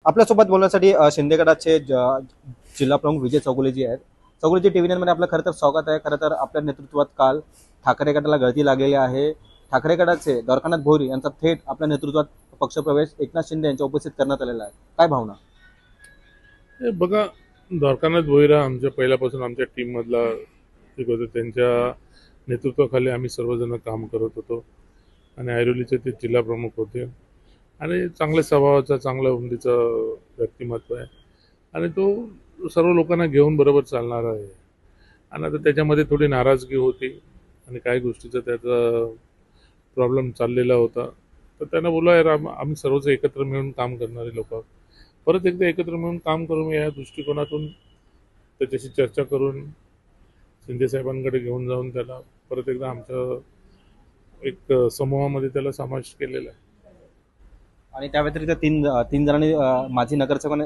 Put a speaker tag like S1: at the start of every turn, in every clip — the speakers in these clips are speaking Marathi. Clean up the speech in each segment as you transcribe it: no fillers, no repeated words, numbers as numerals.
S1: आपल्यासोबत बोलण्यासाठी शिंदे गटाचे जिल्हा प्रमुख विजय चौगुलेजी आहेत. चौगुलेजी टीव्ही9 मध्ये आपलं खरं तर स्वागत आहे. खरं तर आपल्या नेतृत्वात काल ठाकरे गटाला गळती लागलेली आहे. ठाकरे गटाचे द्वारकानाथ भोईर यांचा थेट आपल्या नेतृत्वात पक्षप्रवेश एकनाथ शिंदे यांच्या उपस्थित करण्यात आलेला आहे. काय भावना?
S2: हे बघा, द्वारकानाथ भोईर आमच्या पहिल्यापासून आमच्या टीम मधला एक होता. त्यांच्या नेतृत्वाखाली आम्ही सर्वजण काम करत होतो आणि ऐरोलीचे ते जिल्हा प्रमुख होते आणि चांगल्या स्वभावाचा, चांगल्या उमदीचा व्यक्तिमत्व आहे आणि तो सर्व लोकांना घेऊन बरोबर चालणारा आहे. आणि आता त्याच्यामध्ये थोडी नाराजगी होती आणि काही गोष्टीचा त्याचा प्रॉब्लेम चाललेला होता. तर त्यांना बोललो, यार आम्ही सर्वच एकत्र मिळून काम करणारे लोक आहोत, परत एकदा एकत्र मिळून काम करून या दृष्टिकोनातून त्याच्याशी चर्चा करून शिंदे साहेबांकडे घेऊन जाऊन त्याला परत एकदा आमच्या एक समूहामध्ये त्याला समावेश केलेला आहे.
S1: आणि त्या व्यतिरिक्त तीन जणांनी माजी नगरसेवक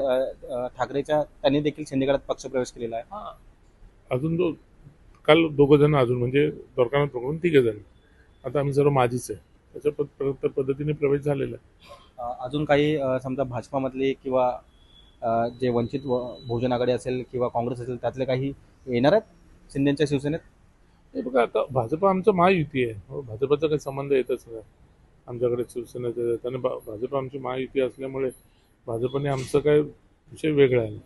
S1: ठाकरेच्या त्यांनी देखील शिंदे गटात पक्षप्रवेश केलेला आहे.
S2: अजून काल दोघं जण अजून म्हणजे द्वारकानाथ पकडून 3 जण. आता आम्ही सर्व माझीच आहे, त्याच्या पद्धतीने प्रवेश झालेला आहे.
S1: अजून काही समजा भाजपामधले किंवा जे वंचित बहुजन आघाडी असेल किंवा काँग्रेस असेल त्यातले काही येणार आहेत शिंदेच्या शिवसेनेत?
S2: हे बघा, आता भाजप आमचं महायुती आहे. भाजपचा काही संबंध येतच नाही आमच्याकडे शिवसेनेचा. आणि भाजप आमची महायुती असल्यामुळे भाजपने आमचं काय विषय वेगळा आहे.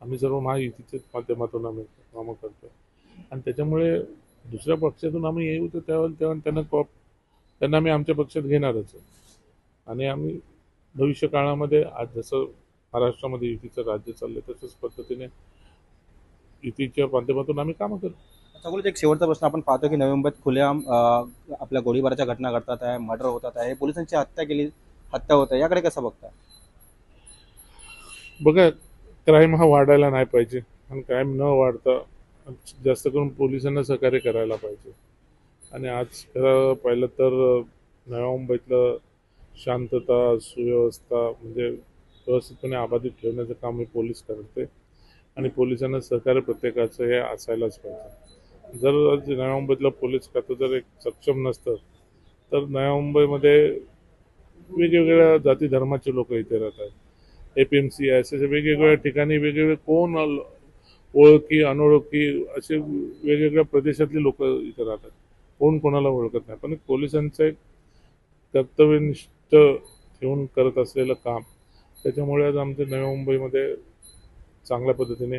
S2: आम्ही सर्व महायुतीच्या माध्यमातून आम्ही कामं करतो आणि त्याच्यामुळे दुसऱ्या पक्षातून आम्ही येऊ तर तेव्हा त्यांना आम्ही आमच्या पक्षात घेणारच. आणि आम्ही भविष्य काळामध्ये आज जसं महाराष्ट्रामध्ये युतीचं राज्य चाललंय तसंच पद्धतीने युतीच्या माध्यमातून आम्ही कामं करू.
S1: सगळं एक शेवटचा प्रश्न, आपण पाहतो की नवी मुंबईत खुलेआम आपल्या गोळीबाराच्या घटना घडतात आहे, मर्डर होतात आहे, पोलिसांची हत्या होत आहे, याकडे कसं बघताय?
S2: बघा, क्राईम हा वाढायला नाही पाहिजे आणि क्राईम न वाढता जास्त करून पोलिसांना सहकार्य करायला पाहिजे. आणि आज खरं पाहिलं तर नव्या मुंबईतलं शांतता, सुव्यवस्था म्हणजे व्यवस्थितपणे अबाधित ठेवण्याचं काम हे पोलीस करते आणि पोलिसांना सहकार्य प्रत्येकाचं हे असायलाच पाहिजे. जर नव्या मुंबईतलं पोलीस खातं जर एक सक्षम नसतं तर नव्या मुंबईमध्ये वेगवेगळ्या जाती धर्माचे लोक इथे राहतात. APMC असे वेगवेगळ्या ठिकाणी वेगवेगळे कोण ओळखी अनोळखी असे वेगवेगळ्या प्रदेशातले लोक इथे राहतात. कोण कोणाला ओळखत नाही. पण पोलिसांचं एक कर्तव्यनिष्ठ ठेवून करत असलेलं काम, त्याच्यामुळे आज आमच्या नव्या मुंबईमध्ये चांगल्या पद्धतीने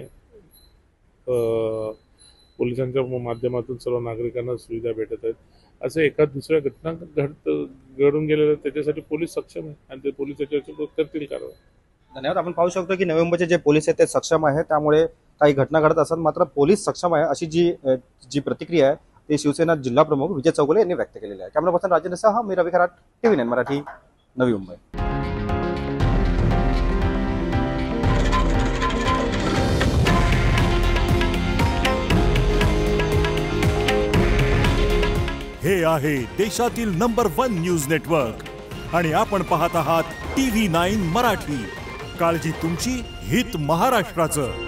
S2: पोलिसांच्या माध्यमातून सर्व नागरिकांना सुविधा भेटत आहेत. असं एखाद दुसऱ्या घटना घडून गेलेल्या त्याच्यासाठी पोलीस सक्षम आहे आणि ते पोलीस त्याच्यावर करतील कारवाई.
S1: धन्यवाद. आपण पाहू शकतो की नवी मुंबईचे जे पोलीस आहेत ते सक्षम आहे, त्यामुळे काही घटना घडत असतात मात्र पोलीस सक्षम आहे अशी जी प्रतिक्रिया आहे ती शिवसेना जिल्हा प्रमुख विजय चौगुले यांनी व्यक्त केलेली आहे. कॅमेरा पर्सन राजेंद्र सह मी रवी खराट, टीव्ही9 मराठी, नवी मुंबई.
S3: हे आहे देशातील नंबर 1 न्यूज नेटवर्क आणि आपण पाहत आहात टीव्ही9 मराठी. काळजी तुमची, हित महाराष्ट्राचं.